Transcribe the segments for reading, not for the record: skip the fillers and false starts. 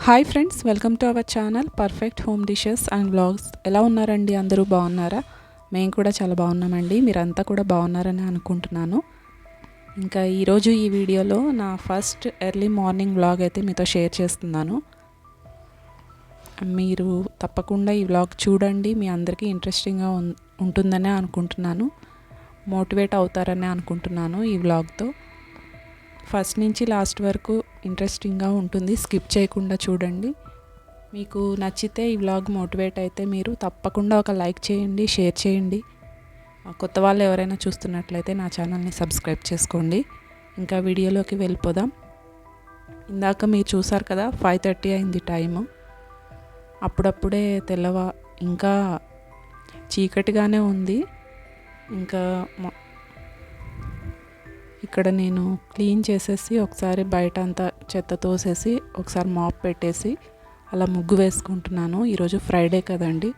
Hi friends, welcome to our channel perfect home dishes and vlogs. ఎలా ఉన్నారండి? అందరూ బాగున్నారా? మేము కూడా చాలా బాగున్నామండి. మీరంతా కూడా బాగున్నారని అనుకుంటున్నాను. ఇంకా ఈరోజు ఈ వీడియోలో నా ఫస్ట్ ఎర్లీ మార్నింగ్ వ్లాగ్ అయితే మీతో షేర్ చేస్తున్నాను. మీరు తప్పకుండా ఈ వ్లాగ్ చూడండి. మీ అందరికీ ఇంట్రెస్టింగ్గా ఉంటుందనే అనుకుంటున్నాను. మోటివేట్ అవుతారని అనుకుంటున్నాను ఈ వ్లాగ్తో. ఫస్ట్ నుంచి లాస్ట్ వరకు ఇంట్రెస్టింగ్గా ఉంటుంది. స్కిప్ చేయకుండా చూడండి. మీకు నచ్చితే ఈ వ్లాగ్ మోటివేట్ అయితే మీరు తప్పకుండా ఒక లైక్ చేయండి, షేర్ చేయండి. కొత్త వాళ్ళు ఎవరైనా చూస్తున్నట్లయితే నా ఛానల్ని సబ్స్క్రైబ్ చేసుకోండి. ఇంకా వీడియోలోకి వెళ్ళిపోదాం. ఇందాక మీరు చూసారు కదా, 5:30 అయింది టైము. అప్పుడప్పుడే ఇంకా చీకటిగానే ఉంది. ఇంకా ఇక్కడ నేను క్లీన్ చేసేసి ఒకసారి బయట అంతా చెత్త తోసేసి ఒకసారి మాప్ పెట్టేసి అలా ముగ్గు వేసుకుంటున్నాను. ఈరోజు ఫ్రైడే కదండి,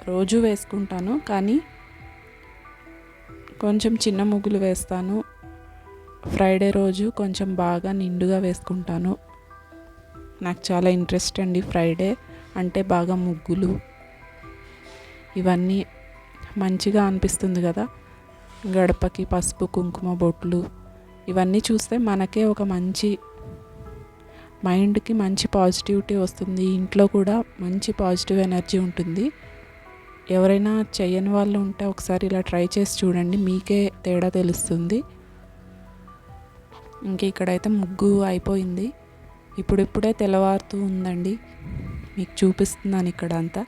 రోజు వేసుకుంటాను కానీ కొంచెం చిన్న ముగ్గులు వేస్తాను. ఫ్రైడే రోజు కొంచెం బాగా నిండుగా వేసుకుంటాను. నాకు చాలా ఇంట్రెస్ట్ అండి ఫ్రైడే అంటే. బాగా ముగ్గులు ఇవన్నీ మంచిగా అనిపిస్తుంది కదా. గడపకి పసుపు కుంకుమ బొట్లు ఇవన్నీ చూస్తే మనకే ఒక మంచి మైండ్కి మంచి పాజిటివిటీ వస్తుంది. ఇంట్లో కూడా మంచి పాజిటివ్ ఎనర్జీ ఉంటుంది. ఎవరైనా చేయని వాళ్ళు ఉంటే ఒకసారి ఇలా ట్రై చేసి చూడండి, మీకే తేడా తెలుస్తుంది. ఇంక ఇక్కడైతే ముగ్గు అయిపోయింది. ఇప్పుడిప్పుడే తెల్లవారుతూ ఉందండి. మీకు చూపిస్తున్నాను ఇక్కడ అంతా.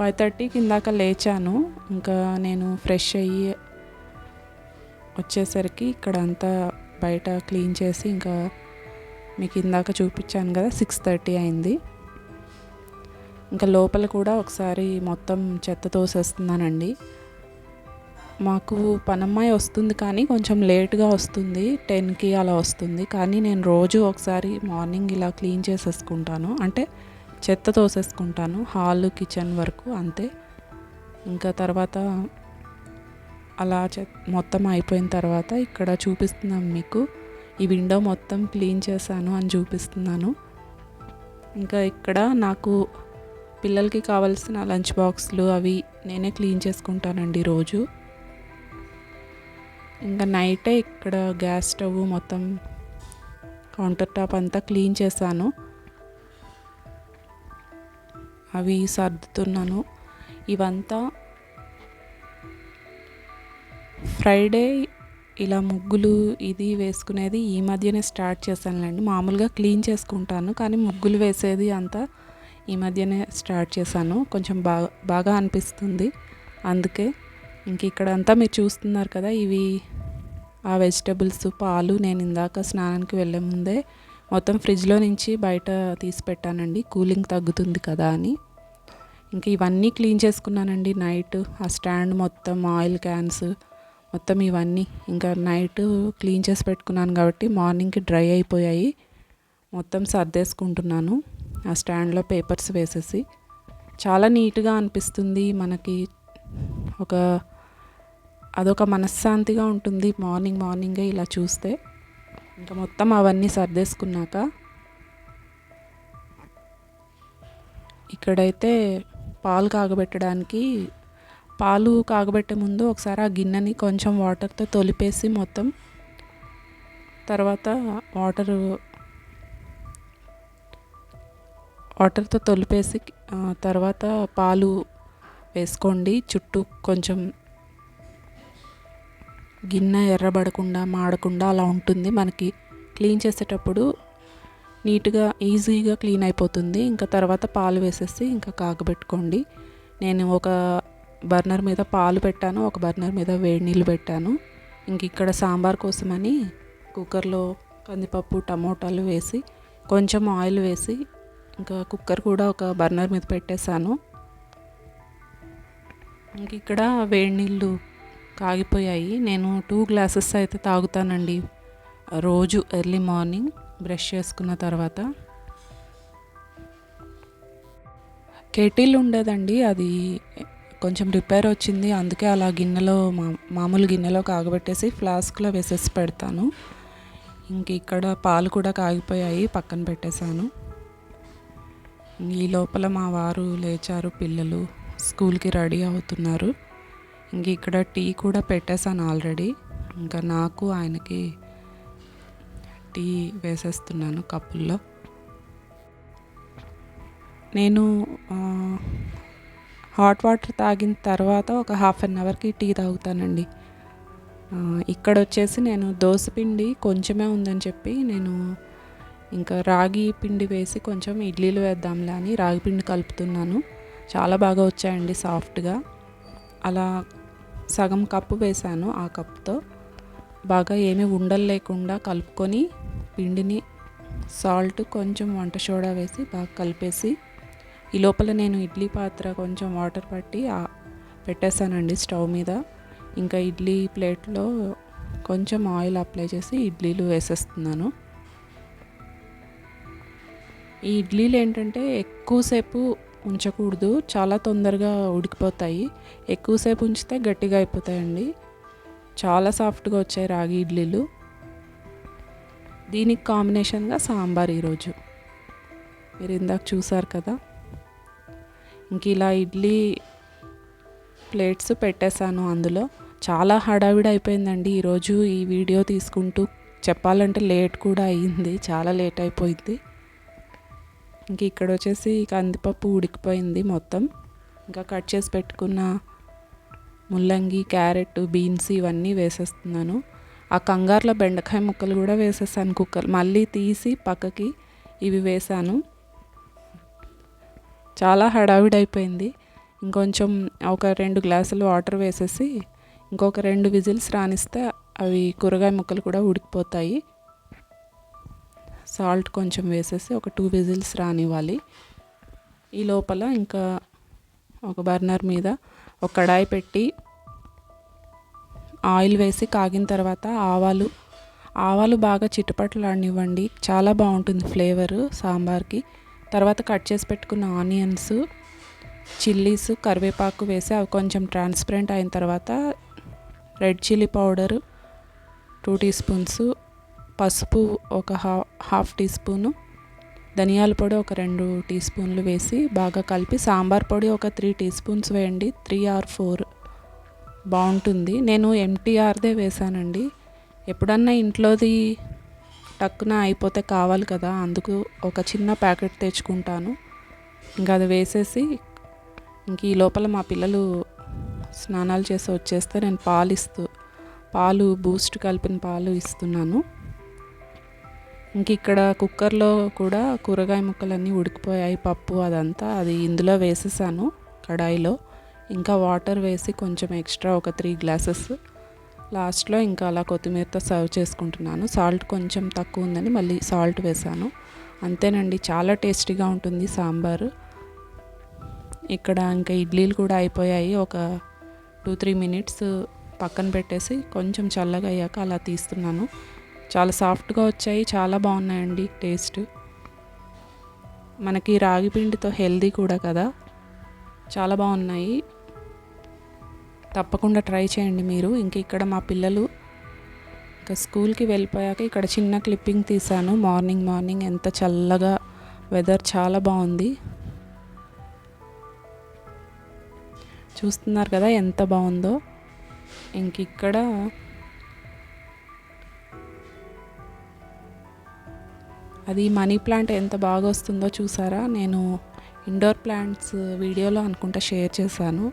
5:30కి ఇందాక లేచాను. ఇంకా నేను ఫ్రెష్ అయ్యి వచ్చేసరికి ఇక్కడ అంతా బయట క్లీన్ చేసి ఇంకా మీకు ఇందాక చూపించాను కదా, 6:30 అయింది. ఇంకా లోపల కూడా ఒకసారి మొత్తం చెత్త తోసేస్తున్నానండి. మాకు పనమ్మాయి వస్తుంది కానీ కొంచెం లేట్గా వస్తుంది, 10కి అలా వస్తుంది. కానీ నేను రోజు ఒకసారి మార్నింగ్ ఇలా క్లీన్ చేసేసుకుంటాను, అంటే చెత్త తోసేసుకుంటాను హాల్ కిచెన్ వరకు అంతే. ఇంకా తర్వాత అలా మొత్తం అయిపోయిన తర్వాత ఇక్కడ చూపిస్తున్నాను మీకు. ఈ విండో మొత్తం క్లీన్ చేశాను అని చూపిస్తున్నాను. ఇంకా ఇక్కడ నాకు పిల్లలకి కావాల్సిన లంచ్ బాక్స్లు అవి నేనే క్లీన్ చేసుకుంటానండి రోజు. ఇంకా నైటే ఇక్కడ గ్యాస్ స్టవ్ మొత్తం కౌంటర్ టాప్ అంతా క్లీన్ చేశాను. అవి సర్దుతున్నాను. ఇవంతా ఫ్రైడే ఇలా ముగ్గులు ఇది వేసుకునేది ఈ మధ్యనే స్టార్ట్ చేశానులేండి. మామూలుగా క్లీన్ చేసుకుంటాను కానీ ముగ్గులు వేసేది అంతా ఈ మధ్యనే స్టార్ట్ చేశాను. కొంచెం బాగా అనిపిస్తుంది అందుకే. ఇంక ఇక్కడ అంతా మీరు చూస్తున్నారు కదా, ఇవి ఆ వెజిటబుల్స్, పాలు నేను ఇందాక స్నానానికి వెళ్ళే ముందే మొత్తం ఫ్రిడ్జ్లో నుంచి బయట తీసి పెట్టానండి, కూలింగ్ తగ్గుతుంది కదా అని. ఇంకా ఇవన్నీ క్లీన్ చేసుకున్నానండి నైట్. ఆ స్టాండ్ మొత్తం, ఆయిల్ క్యాన్స్ మొత్తం ఇవన్నీ ఇంకా నైట్ క్లీన్ చేసి పెట్టుకున్నాను కాబట్టి మార్నింగ్కి డ్రై అయిపోయాయి. మొత్తం సర్దేసుకుంటున్నాను ఆ స్టాండ్లో పేపర్స్ వేసేసి. చాలా నీట్గా అనిపిస్తుంది మనకి. అదొక మనశ్శాంతిగా ఉంటుంది మార్నింగే ఇలా చూస్తే. ఇంకా మొత్తం అవన్నీ సర్దేసుకున్నాక ఇక్కడైతే పాలు కాగబెట్టే ముందు ఒకసారి ఆ గిన్నెని కొంచెం వాటర్తో తొలిపేసి మొత్తం తర్వాత వాటర్తో తొలిపేసి తర్వాత పాలు వేసుకోండి. చుట్టూ కొంచెం గిన్నె ఎర్రబడకుండా మాడకుండా అలా ఉంటుంది. మనకి క్లీన్ చేసేటప్పుడు నీట్గా ఈజీగా క్లీన్ అయిపోతుంది. ఇంకా తర్వాత పాలు వేసేసి ఇంకా కాగబెట్టుకోండి. నేను ఒక బర్నర్ మీద పాలు పెట్టాను, ఒక బర్నర్ మీద వేడి నీళ్ళు పెట్టాను. ఇంక ఇక్కడ సాంబార్ కోసమని కుక్కర్లో కందిపప్పు, టమోటాలు వేసి కొంచెం ఆయిల్ వేసి ఇంకా కుక్కర్ కూడా ఒక బర్నర్ మీద పెట్టేశాను. ఇంక ఇక్కడ వేడి నీళ్ళు కాగిపోయాయి. నేను 2 గ్లాసెస్ అయితే తాగుతానండి రోజు ఎర్లీ మార్నింగ్ బ్రష్ చేసుకున్న తర్వాత. కెటిల్ ఉండేదండి, అది కొంచెం రిపేర్ వచ్చింది. అందుకే అలా గిన్నెలో మామూలు గిన్నెలో కాగబెట్టేసి ఫ్లాస్క్లో వేసేసి పెడతాను. ఇంక ఇక్కడ పాలు కూడా కాగిపోయాయి, పక్కన పెట్టేశాను. ఈ లోపల మా వారు లేచారు, పిల్లలు స్కూల్కి రెడీ అవుతున్నారు. ఇంక ఇక్కడ టీ కూడా పెట్టేశాను ఆల్రెడీ. ఇంకా నాకు ఆయనకి టీ వేసేస్తున్నాను కప్పుల్లో. నేను హాట్ వాటర్ తాగిన తర్వాత ఒక 1/2 అవర్కి టీ తాగుతానండి. ఇక్కడ వచ్చేసి నేను దోసపిండి కొంచెమే ఉందని చెప్పి నేను ఇంకా రాగి పిండి వేసి కొంచెం ఇడ్లీలు వేద్దాంలే అని రాగి పిండి కలుపుతున్నాను. చాలా బాగా వచ్చాయండి సాఫ్ట్గా. అలా సగం కప్పు వేసాను. ఆ కప్పుతో బాగా ఏమీ ఉండలు లేకుండా కలుపుకొని పిండిని సాల్ట్ కొంచెం వంట సోడా వేసి బాగా కలిపేసి, ఈ లోపల నేను ఇడ్లీ పాత్ర కొంచెం వాటర్ పట్టి పెట్టేశానండి స్టవ్ మీద. ఇంకా ఇడ్లీ ప్లేట్లో కొంచెం ఆయిల్ అప్లై చేసి ఇడ్లీలు వేసేస్తున్నాను. ఈ ఇడ్లీలు ఏంటంటే ఎక్కువసేపు ఉంచకూడదు, చాలా తొందరగా ఉడికిపోతాయి. ఎక్కువసేపు ఉంచితే గట్టిగా అయిపోతాయండి. చాలా సాఫ్ట్గా వచ్చాయి రాగి ఇడ్లీలు. దీనికి కాంబినేషన్గా సాంబార్ ఈరోజు మీరు ఇందాక చూసారు కదా. ఇంక ఇలా ఇడ్లీ ప్లేట్స్ పెట్టేశాను. అందులో చాలా హడావిడి అయిపోయిందండి ఈరోజు. ఈ వీడియో తీసుకుంటూ చెప్పాలంటే లేట్ కూడా అయ్యింది, చాలా లేట్ అయిపోయింది. ఇంక ఇక్కడ వచ్చేసి కందిపప్పు ఉడికిపోయింది మొత్తం. ఇంకా కట్ చేసి పెట్టుకున్న ముల్లంగి, క్యారెట్, బీన్స్ ఇవన్నీ వేసేస్తున్నాను. ఆ కంగారులో బెండకాయ ముక్కలు కూడా వేసేసాను కుక్కర్, మళ్ళీ తీసి పక్కకి ఇవి వేసాను. చాలా హడావిడి అయిపోయింది. ఇంకొంచెం ఒక 2 గ్లాసులు వాటర్ వేసేసి ఇంకొక 2 విజిల్స్ రానిస్తే అవి కూరగాయ ముక్కలు కూడా ఉడికిపోతాయి. సాల్ట్ కొంచెం వేసేసి ఒక 2 విజిల్స్ రానివ్వాలి. ఈ లోపల ఇంకా ఒక బర్నర్ మీద ఒక కడాయి పెట్టి ఆయిల్ వేసి కాగిన తర్వాత ఆవాలు బాగా చిటపటలాడనివ్వండి, చాలా బాగుంటుంది ఫ్లేవరు సాంబార్కి. తర్వాత కట్ చేసి పెట్టుకున్న ఆనియన్స్, చిల్లీస్, కరివేపాకు వేసి అవి కొంచెం ట్రాన్స్పరెంట్ అయిన తర్వాత red chilli powder 2 teaspoons, పసుపు ఒక హాఫ్ టీ స్పూను, ధనియాల పొడి ఒక 2 టీ స్పూన్లు వేసి బాగా కలిపి, సాంబార్ పొడి ఒక 3 టీ స్పూన్స్ వేయండి, 3 or 4 బాగుంటుంది. నేను ఎంటీఆర్దే వేసానండి. ఎప్పుడన్నా ఇంట్లోది టక్కున అయిపోతే కావాలి కదా, అందుకు ఒక చిన్న ప్యాకెట్ తెచ్చుకుంటాను. ఇంకా అది వేసేసి ఇంక ఈ లోపల మా పిల్లలు స్నానాలు చేసి వచ్చేస్తే నేను పాలు బూస్ట్ కలిపిన పాలు ఇస్తున్నాను. ఇంక ఇక్కడ కుక్కర్లో కూడా కూరగాయ ముక్కలన్నీ ఉడికిపోయాయి, పప్పు అదంతా అది ఇందులో వేసేసాను కడాయిలో. ఇంకా వాటర్ వేసి కొంచెం ఎక్స్ట్రా ఒక 3 గ్లాసెస్ లాస్ట్లో ఇంకా అలా కొత్తిమీరతో సర్వ్ చేసుకుంటున్నాను. సాల్ట్ కొంచెం తక్కువ ఉందని మళ్ళీ సాల్ట్ వేసాను. అంతేనండి, చాలా టేస్టీగా ఉంటుంది సాంబారు. ఇక్కడ ఇంకా ఇడ్లీలు కూడా అయిపోయాయి. ఒక 2-3 మినిట్స్ పక్కన పెట్టేసి కొంచెం చల్లగా అయ్యాక అలా తీస్తున్నాను. చాలా సాఫ్ట్గా వచ్చాయి, చాలా బాగున్నాయండి టేస్ట్. మనకి రాగి పిండితో హెల్దీ కూడా కదా, చాలా బాగున్నాయి. తప్పకుండా ట్రై చేయండి మీరు. ఇంక ఇక్కడ మా పిల్లలు ఇంకా స్కూల్కి వెళ్ళిపోయాక ఇక్కడ చిన్న క్లిప్పింగ్ తీశాను. మార్నింగ్ ఎంత చల్లగా వెదర్ చాలా బాగుంది. చూస్తున్నారు కదా ఎంత బాగుందో. ఇంక ఇక్కడ అది మనీ ప్లాంట్ ఎంత బాగా వస్తుందో చూసారా. నేను ఇండోర్ ప్లాంట్స్ వీడియోలో అనుకుంటా షేర్ చేశాను.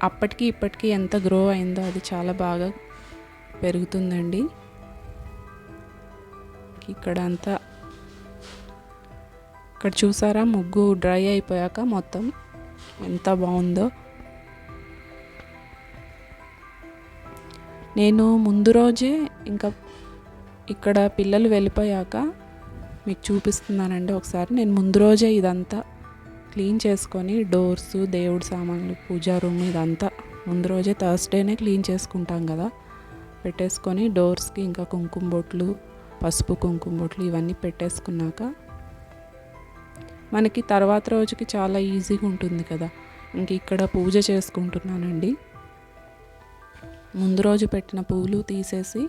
అప్పటికి ఇప్పటికీ ఎంత గ్రో అయిందో, అది చాలా బాగా పెరుగుతుందండి. ఇక్కడ చూసారా ముగ్గు డ్రై అయిపోయాక మొత్తం ఎంత బాగుందో. నేను ముందు రోజే ఇంకా ఇక్కడ పిల్లలు వెళ్ళిపోయాక మీకు చూపిస్తున్నానండి ఒకసారి. నేను ముందు రోజే ఇదంతా క్లీన్ చేసుకొని డోర్స్, దేవుడి సామాన్లు, పూజా రూమ్ ఇదంతా ముందు రోజే థర్స్డేనే క్లీన్ చేసుకుంటాం కదా, పెట్టేసుకొని డోర్స్కి ఇంకా కుంకుమ బొట్లు, పసుపు కుంకుమ బొట్లు ఇవన్నీ పెట్టేసుకున్నాక మనకి తర్వాత రోజుకి చాలా ఈజీగా ఉంటుంది కదా. ఇంక ఇక్కడ పూజ చేసుకుంటున్నానండి. ముందు రోజు పెట్టిన పూలు తీసేసి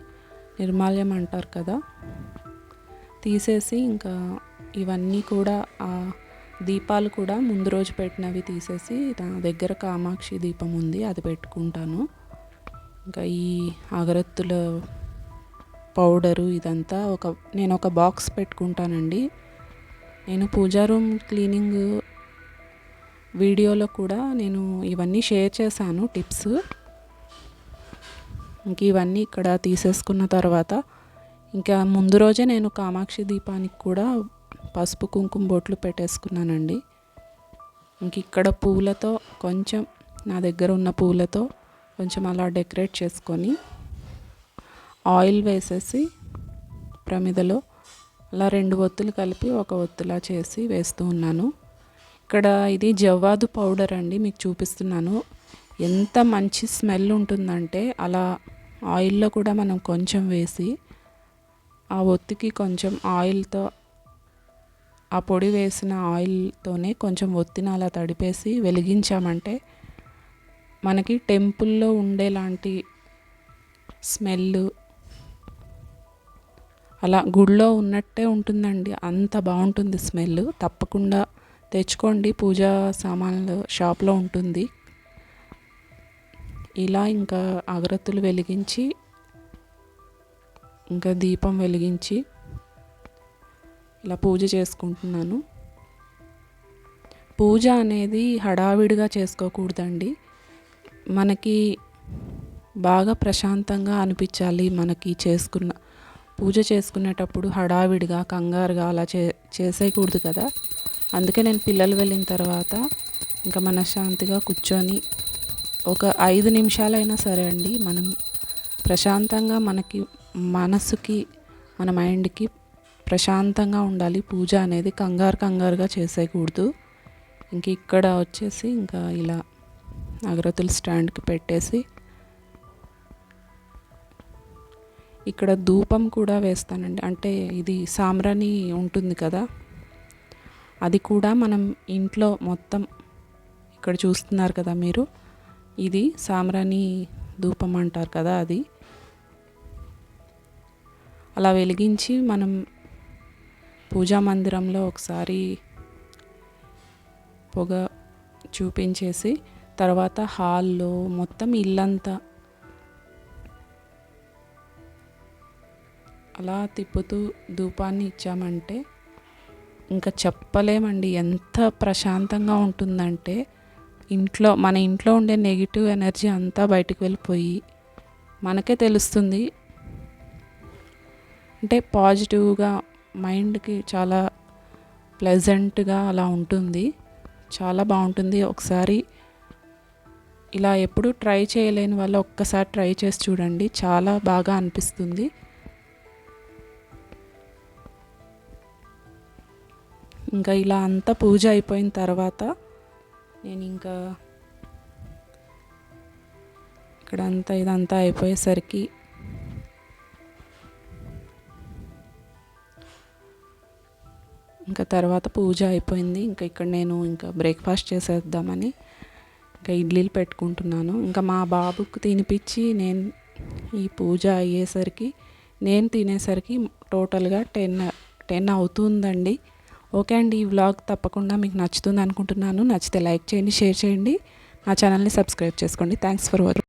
నిర్మాల్యం అంటారు కదా, తీసేసి ఇంకా ఇవన్నీ కూడా ఆ దీపాలు కూడా ముందు రోజు పెట్టినవి తీసేసి నా దగ్గర కామాక్షి దీపం ఉంది, అది పెట్టుకుంటాను. ఇంకా ఈ అగరత్తుల పౌడరు ఇదంతా నేను ఒక బాక్స్ పెట్టుకుంటానండి. నేను పూజా రూమ్ క్లీనింగ్ వీడియోలో కూడా నేను ఇవన్నీ షేర్ చేశాను టిప్స్. ఇంక ఇవన్నీ ఇక్కడ తీసేసుకున్న తర్వాత ఇంకా ముందు రోజే నేను కామాక్షి దీపానికి కూడా పసుపు కుంకుమ బొట్లు పెట్టేసుకున్నానండి. ఇంక ఇక్కడ పూలతో కొంచెం నా దగ్గర ఉన్న పూలతో కొంచెం అలా డెకరేట్ చేసుకొని ఆయిల్ వేసేసి ప్రమిదలో అలా 2 ఒత్తులు కలిపి ఒక ఒత్తులా చేసి వేస్తూ ఉన్నాను. ఇక్కడ ఇది జవ్వాదు పౌడర్ అండి, మీకు చూపిస్తున్నాను. ఎంత మంచి స్మెల్ ఉంటుందంటే అలా ఆయిల్లో కూడా మనం కొంచెం వేసి ఆ ఒత్తికి కొంచెం ఆయిల్తో, ఆ పొడి వేసిన ఆయిల్తోనే కొంచెం ఒత్తిని అలా తడిపేసి వెలిగించామంటే మనకి టెంపుల్లో ఉండేలాంటి స్మెల్, అలా గుడిలో ఉన్నట్టే ఉంటుందండి. అంత బాగుంటుంది స్మెల్. తప్పకుండా తెచ్చుకోండి, పూజా సామాన్లు షాప్లో ఉంటుంది. ఇలా ఇంకా అగరత్తులు వెలిగించి ఇంకా దీపం వెలిగించి ఇలా పూజ చేసుకుంటున్నాను. పూజ అనేది హడావిడిగా చేసుకోకూడదండి. మనకి బాగా ప్రశాంతంగా అనిపించాలి. మనకి పూజ చేసుకునేటప్పుడు హడావిడిగా కంగారుగా అలా చేసేయకూడదు కదా. అందుకే నేను పిల్లలు వెళ్ళిన తర్వాత ఇంకా మనశ్శాంతిగా కూర్చొని ఒక 5 నిమిషాలైనా సరే అండి, మనం ప్రశాంతంగా మనసుకి మన మైండ్కి ప్రశాంతంగా ఉండాలి. పూజ అనేది కంగారుగా చేసేయకూడదు. ఇంక ఇక్కడ వచ్చేసి ఇంకా ఇలా అగరత్తుల స్టాండ్కి పెట్టేసి ఇక్కడ ధూపం కూడా వేస్తానండి. అంటే ఇది సాంబ్రాణి ఉంటుంది కదా, అది కూడా మనం ఇంట్లో మొత్తం ఇక్కడ చూస్తున్నారు కదా మీరు, ఇది సాంబ్రాణి ధూపం అంటారు కదా, అది అలా వెలిగించి మనం పూజా మందిరంలో ఒకసారి పొగ చూపించేసి తర్వాత హాల్లో మొత్తం ఇల్లంతా అలా తిప్పుతూ ధూపాన్ని ఇచ్చామంటే ఇంకా చెప్పలేమండి ఎంత ప్రశాంతంగా ఉంటుందంటే. మన ఇంట్లో ఉండే నెగిటివ్ ఎనర్జీ అంతా బయటికి వెళ్ళిపోయి మనకే తెలుస్తుంది. అంటే పాజిటివ్గా మైండ్కి చాలా ప్లెజెంట్గా అలా ఉంటుంది. చాలా బాగుంటుంది. ఒకసారి ఇలా ఎప్పుడు ట్రై చేయలేని వాళ్ళు ఒక్కసారి ట్రై చేసి చూడండి, చాలా బాగా అనిపిస్తుంది. ఇంకా ఇలా అంతా పూజ అయిపోయిన తర్వాత నేను ఇంకా ఇదంతా అయిపోయేసరికి ఇంకా తర్వాత పూజ అయిపోయింది. ఇంకా ఇక్కడ నేను ఇంకా బ్రేక్ఫాస్ట్ చేసేద్దామని ఇంకా ఇడ్లీలు పెట్టుకుంటున్నాను. ఇంకా మా బాబుకు తినిపించి నేను ఈ పూజ అయ్యేసరికి, నేను తినేసరికి టోటల్గా 10 అవుతుందండి. ఓకే అండి, ఈ వ్లాగ్ తప్పకుండా మీకు నచ్చుతుంది అనుకుంటున్నాను. నచ్చితే లైక్ చేయండి, షేర్ చేయండి, నా ఛానల్ని సబ్స్క్రైబ్ చేసుకోండి. Thanks for watching.